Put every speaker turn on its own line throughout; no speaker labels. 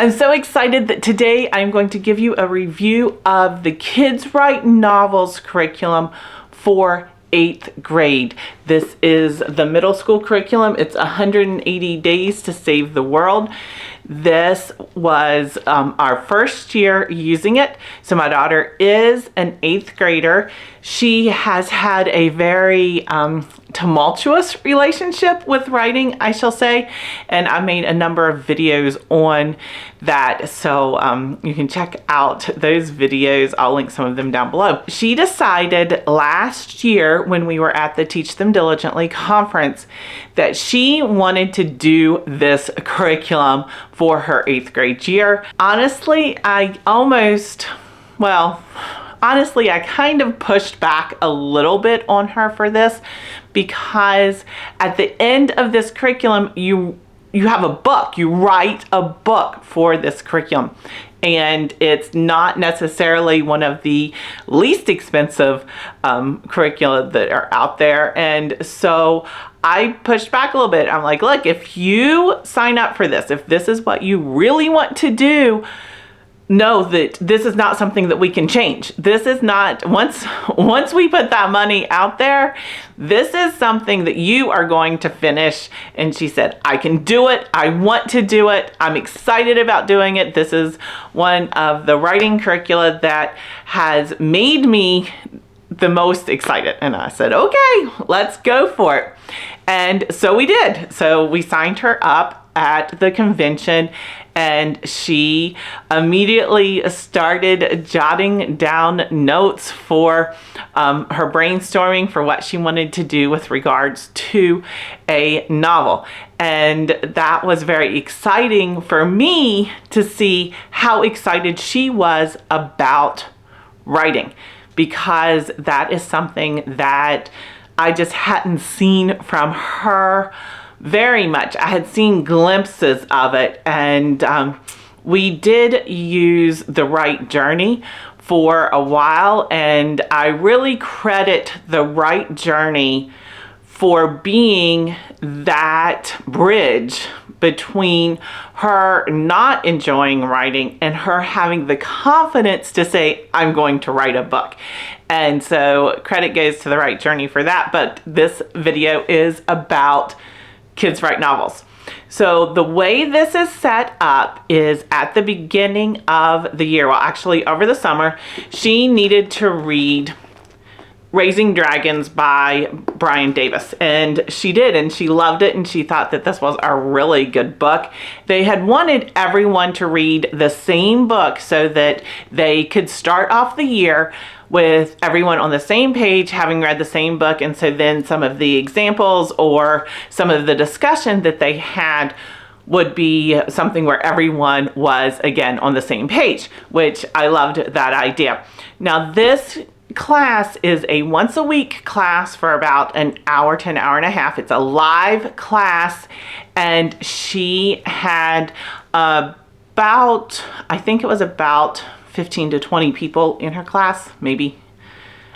I'm so excited that today I'm going to give you a review of the Kids Write Novels curriculum for 8th grade. This is the middle school curriculum. It's 180 Days to Save the World. This was our first year using it. So my daughter is an 8th grader. She has had a very tumultuous relationship with writing, I shall say, and I made a number of videos on that, so you can check out those videos. I'll link some of them down below. She decided last year when we were at the Teach Them Diligently conference that she wanted to do this curriculum for her 8th grade year. Honestly, I kind of pushed back a little bit on her for this, because at the end of this curriculum, you have a book. You write a book for this curriculum. And it's not necessarily one of the least expensive curricula that are out there. And so I pushed back a little bit. I'm like, look, if you sign up for this, if this is what you really want to do, know that this is not something that we can change. This is not, once we put that money out there, this is something that you are going to finish. And she said, I can do it. I want to do it. I'm excited about doing it. This is one of the writing curricula that has made me the most excited. And I said, okay, let's go for it. And so we did. So we signed her up at the convention, and she immediately started jotting down notes for her brainstorming for what she wanted to do with regards to a novel. And that was very exciting for me to see how excited she was about writing, because that is something that I just hadn't seen from her very much. I had seen glimpses of it, and we did use The Right Journey for a while, and I really credit The Right Journey for being that bridge between her not enjoying writing and her having the confidence to say, I'm going to write a book. And so credit goes to The Right Journey for that. But this video is about Kids Write Novels. So the way this is set up is at the beginning of the year, well, actually over the summer, she needed to read Raising Dragons by Brian Davis, and she did, and she loved it, and she thought that this was a really good book. They had wanted everyone to read the same book so that they could start off the year with everyone on the same page, having read the same book, and so then some of the examples or some of the discussion that they had would be something where everyone was, again, on the same page, which I loved that idea. Now, this class is a once-a-week class for about an hour to an hour and a half. It's a live class, and she had I think it was about 15 to 20 people in her class, maybe.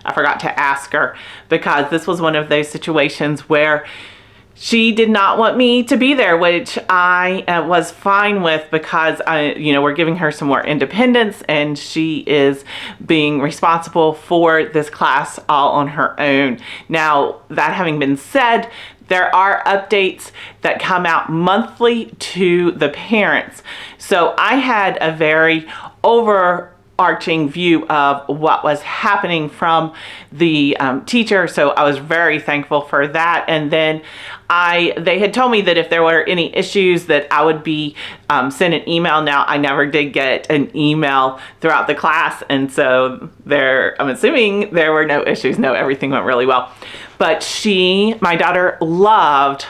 I forgot to ask her, because this was one of those situations where she did not want me to be there, which I was fine with, because we're giving her some more independence, and she is being responsible for this class all on her own. Now, that having been said, there are updates that come out monthly to the parents. So I had a very overarching view of what was happening from the teacher, so I was very thankful for that. And then they had told me that if there were any issues that I would be sent an email. Now, I never did get an email throughout the class, and so I'm assuming there were no issues. No, everything went really well. But my daughter loved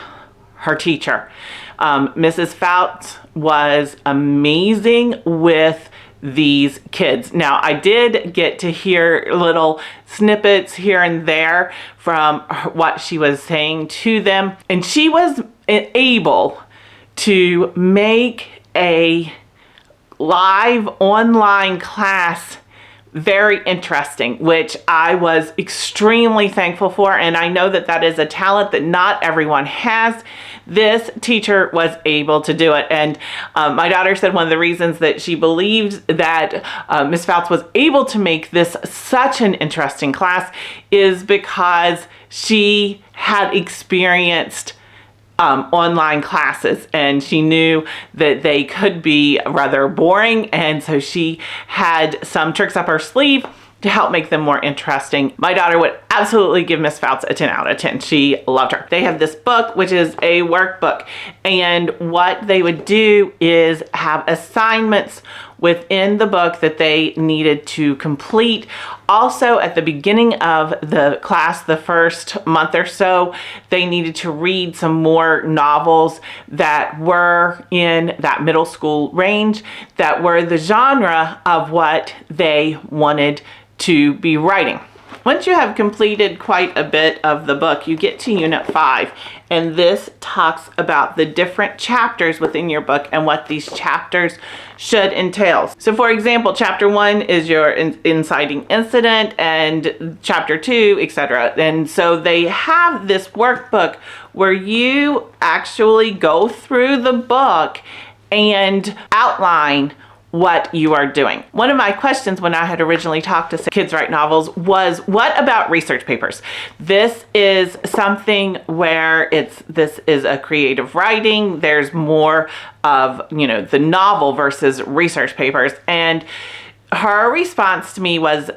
her teacher. Mrs. Fouts was amazing with these kids. Now, I did get to hear little snippets here and there from what she was saying to them, and she was able to make a live online class very interesting, which I was extremely thankful for. And I know that that is a talent that not everyone has. This teacher was able to do it. And my daughter said one of the reasons that she believed that Ms. Fouts was able to make this such an interesting class is because she had experienced online classes, and she knew that they could be rather boring, and so she had some tricks up her sleeve to help make them more interesting. My daughter would absolutely give Miss Fouts a 10 out of 10. She loved her. They have this book, which is a workbook, and what they would do is have assignments within the book that they needed to complete. Also, at the beginning of the class, the first month or so, they needed to read some more novels that were in that middle school range, that were the genre of what they wanted to be writing. Once you have completed quite a bit of the book, you get to Unit 5, and this talks about the different chapters within your book and what these chapters should entail. So for example, Chapter 1 is your inciting incident, and Chapter 2, etc. And so they have this workbook where you actually go through the book and outline what you are doing. One of my questions when I had originally talked to Kids Write Novels was, what about research papers? This is something where this is a creative writing. There's more of, the novel versus research papers. And her response to me was,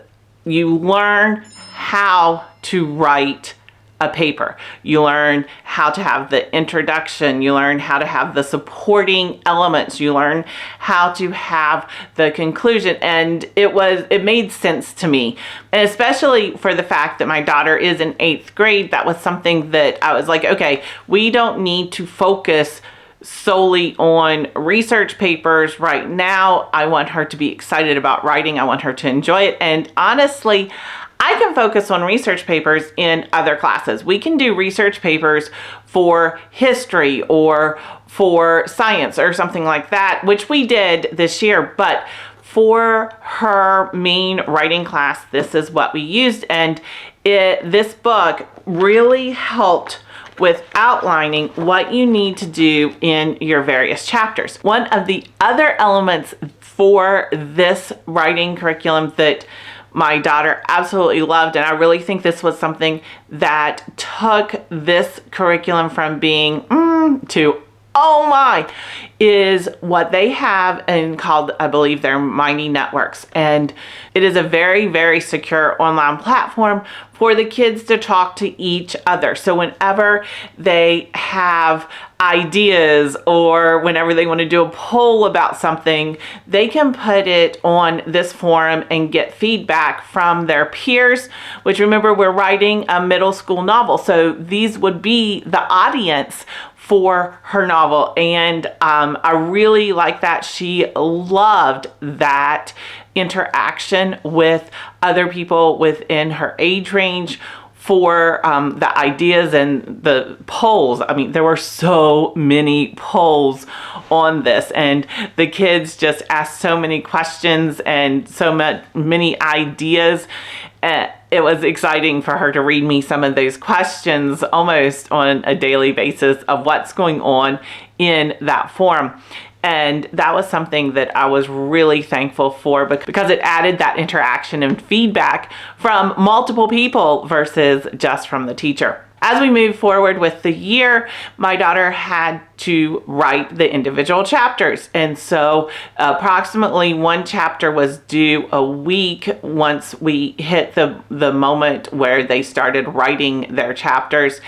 you learn how to write a paper. You learn how to have the introduction. You learn how to have the supporting elements. You learn how to have the conclusion. And it made sense to me. And especially for the fact that my daughter is in 8th grade, that was something that I was like, okay, we don't need to focus solely on research papers right now. I want her to be excited about writing. I want her to enjoy it. And honestly, I can focus on research papers in other classes. We can do research papers for history or for science or something like that, which we did this year. But for her main writing class, this is what we used. And this book really helped with outlining what you need to do in your various chapters. One of the other elements for this writing curriculum that my daughter absolutely loved, and I really think this was something that took this curriculum from being to oh my, is what they have and called, I believe, their Mighty Networks. And it is a very, very secure online platform for the kids to talk to each other. So whenever they have ideas or whenever they want to do a poll about something, they can put it on this forum and get feedback from their peers, which, remember, we're writing a middle school novel. So these would be the audience for her novel. And I really like that. She loved that interaction with other people within her age range for the ideas and the polls. I mean, there were so many polls on this, and the kids just asked so many questions and so many ideas. It was exciting for her to read me some of those questions almost on a daily basis of what's going on in that forum. And that was something that I was really thankful for because it added that interaction and feedback from multiple people versus just from the teacher. As we move forward with the year, my daughter had to write the individual chapters. And so approximately one chapter was due a week once we hit the moment where they started writing their chapters.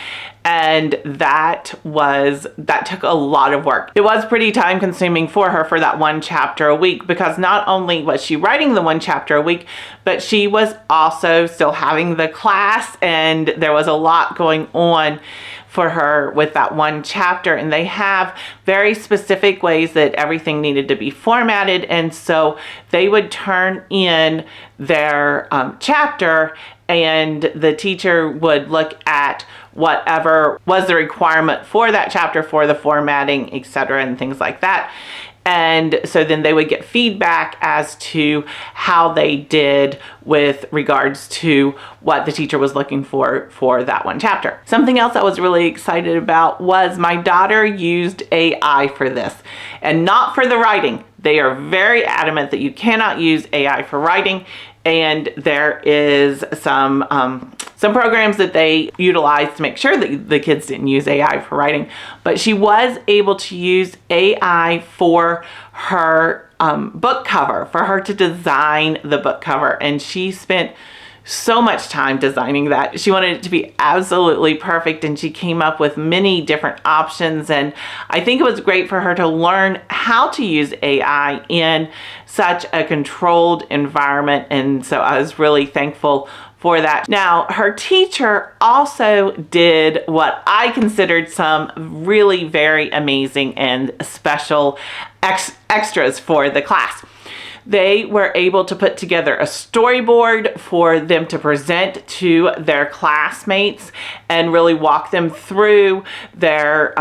And that took a lot of work. It was pretty time consuming for her for that one chapter a week, because not only was she writing the one chapter a week, but she was also still having the class, and there was a lot going on for her with that one chapter. And they have very specific ways that everything needed to be formatted. And so they would turn in their chapter, and the teacher would look at whatever was the requirement for that chapter, for the formatting, etc., and things like that. And so then they would get feedback as to how they did with regards to what the teacher was looking for that one chapter. Something else I was really excited about was my daughter used AI for this, and not for the writing. They are very adamant that you cannot use AI for writing, and there is some programs that they utilize to make sure that the kids didn't use AI for writing. But she was able to use AI for her book cover, for her to design the book cover, and she spent so much time designing that. She wanted it to be absolutely perfect, and she came up with many different options, and I think it was great for her to learn how to use AI in such a controlled environment, and so I was really thankful for that. Now, her teacher also did what I considered some really very amazing and special extras for the class. They were able to put together a storyboard for them to present to their classmates and really walk them through their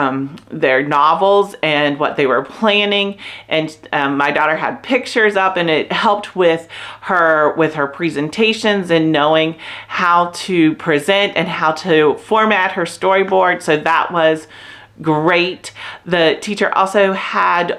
novels and what they were planning. And my daughter had pictures up, and it helped with her presentations and knowing how to present and how to format her storyboard. So that was great. The teacher also had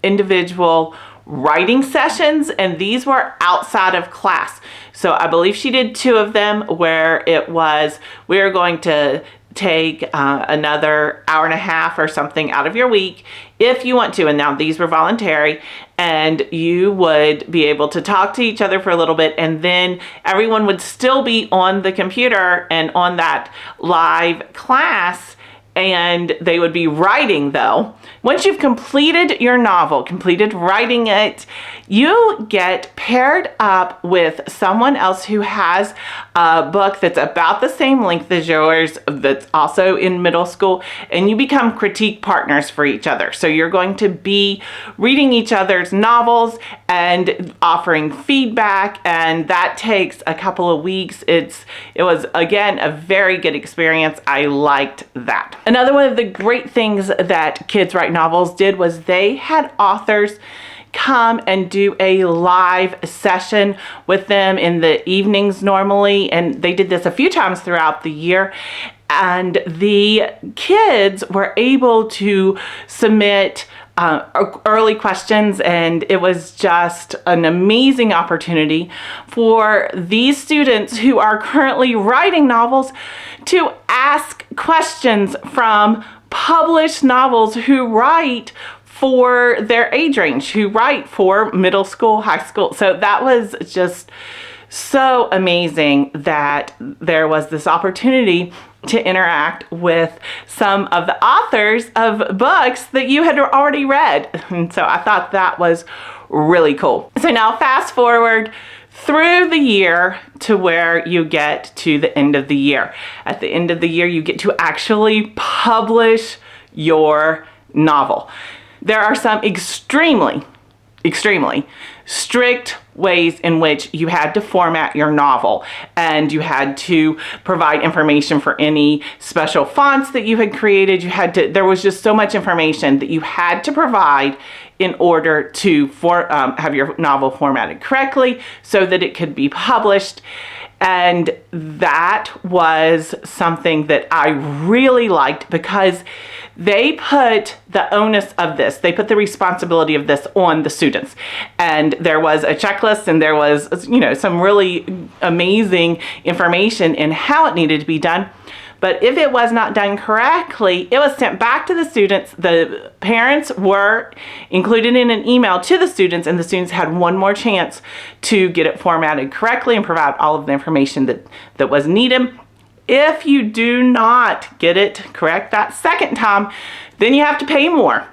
individual writing sessions, and these were outside of class. So I believe she did 2 of them where it was, we are going to take another hour and a half or something out of your week if you want to. And now these were voluntary, and you would be able to talk to each other for a little bit, and then everyone would still be on the computer and on that live class, and they would be writing though. Once you've completed your novel, completed writing it, you get paired up with someone else who has a book that's about the same length as yours, that's also in middle school, and you become critique partners for each other. So you're going to be reading each other's novels and offering feedback, and that takes a couple of weeks. It was, again, a very good experience. I liked that. Another one of the great things that Kids Write Novels did was they had authors come and do a live session with them in the evenings normally, and they did this a few times throughout the year, and the kids were able to submit early questions, and it was just an amazing opportunity for these students who are currently writing novels to ask questions from published novels who write for their age range, who write for middle school, high school. So that was just so amazing that there was this opportunity to interact with some of the authors of books that you had already read. And so I thought that was really cool. So now fast forward through the year to where you get to the end of the year. At the end of the year, you get to actually publish your novel. There are some extremely strict ways in which you had to format your novel, and you had to provide information for any special fonts that you had created. There was just so much information that you had to provide in order to have your novel formatted correctly so that it could be published. And that was something that I really liked, because they put the onus of this, they put the responsibility of this on the students. And there was a checklist, and there was, some really amazing information in how it needed to be done. But if it was not done correctly, it was sent back to the students. The parents were included in an email to the students, and the students had one more chance to get it formatted correctly and provide all of the information that was needed. If you do not get it correct that second time, then you have to pay more.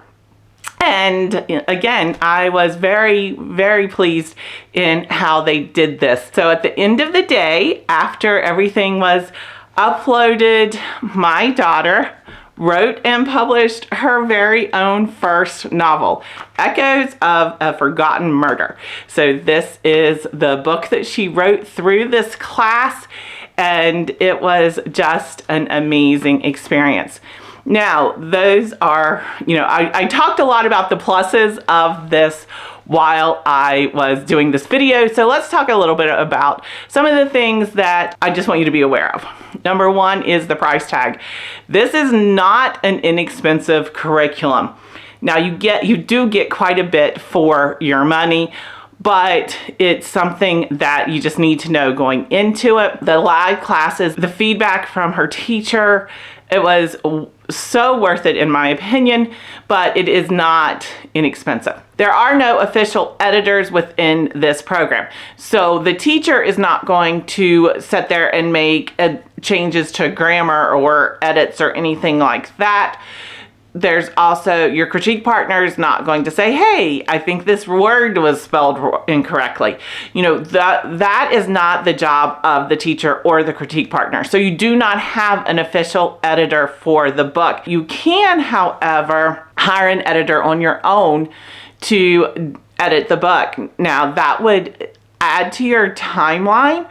And again, I was very, very pleased in how they did this. So at the end of the day, after everything was uploaded, my daughter wrote and published her very own first novel, Echoes of a Forgotten Murder. So this is the book that she wrote through this class, and it was just an amazing experience. Now, those are, I talked a lot about the pluses of this while I was doing this video. So let's talk a little bit about some of the things that I just want you to be aware of. Number one is the price tag. This is not an inexpensive curriculum. Now you do get quite a bit for your money, but it's something that you just need to know going into it. The live classes, the feedback from her teacher, it was so worth it in my opinion, but it is not inexpensive. There are no official editors within this program. So the teacher is not going to sit there and make changes to grammar or edits or anything like that. There's also your critique partner is not going to say, hey, I think this word was spelled incorrectly. That is not the job of the teacher or the critique partner. So you do not have an official editor for the book. You can, however, hire an editor on your own to edit the book. Now that would add to your timeline,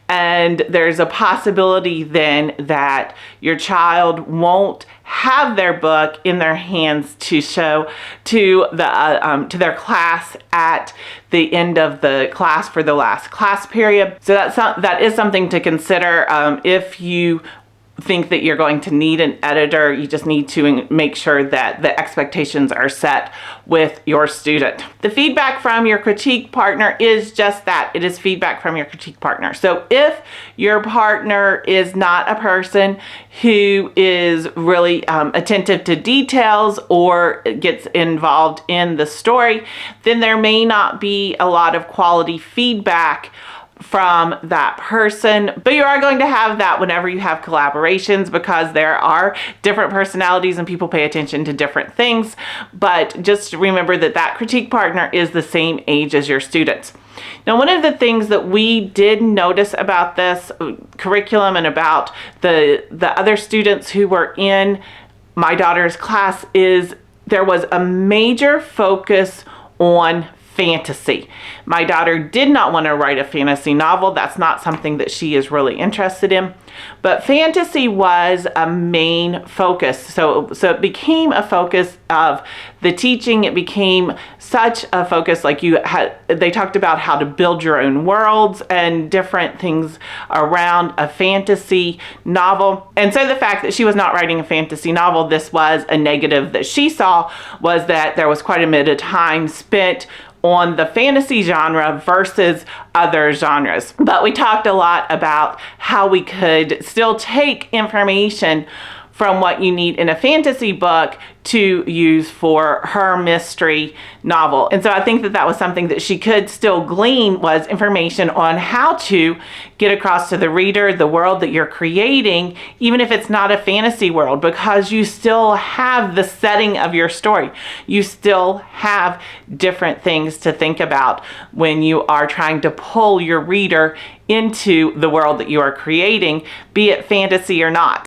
and there's a possibility then that your child won't have their book in their hands to show to their class at the end of the class for the last class period. So that is something to consider. If you think that you're going to need an editor, you just need to make sure that the expectations are set with your student. The feedback from your critique partner is just that. It is feedback from your critique partner. So if your partner is not a person who is really attentive to details or gets involved in the story, then there may not be a lot of quality feedback from that person, but you are going to have that whenever you have collaborations, because there are different personalities and people pay attention to different things. But just remember that critique partner is the same age as your students. Now, one of the things that we did notice about this curriculum and about the other students who were in my daughter's class is there was a major focus on fantasy. My daughter did not want to write a fantasy novel. That's not something that she is really interested in. But fantasy was a main focus. So it became a focus of the teaching. It became such a focus, they talked about how to build your own worlds and different things around a fantasy novel. And so the fact that she was not writing a fantasy novel, this was a negative that she saw, was that there was quite a bit of time spent on the fantasy genre versus other genres. But we talked a lot about how we could still take information from what you need in a fantasy book to use for her mystery novel. And so I think that was something that she could still glean, was information on how to get across to the reader the world that you're creating, even if it's not a fantasy world, because you still have the setting of your story. You still have different things to think about when you are trying to pull your reader into the world that you are creating, be it fantasy or not.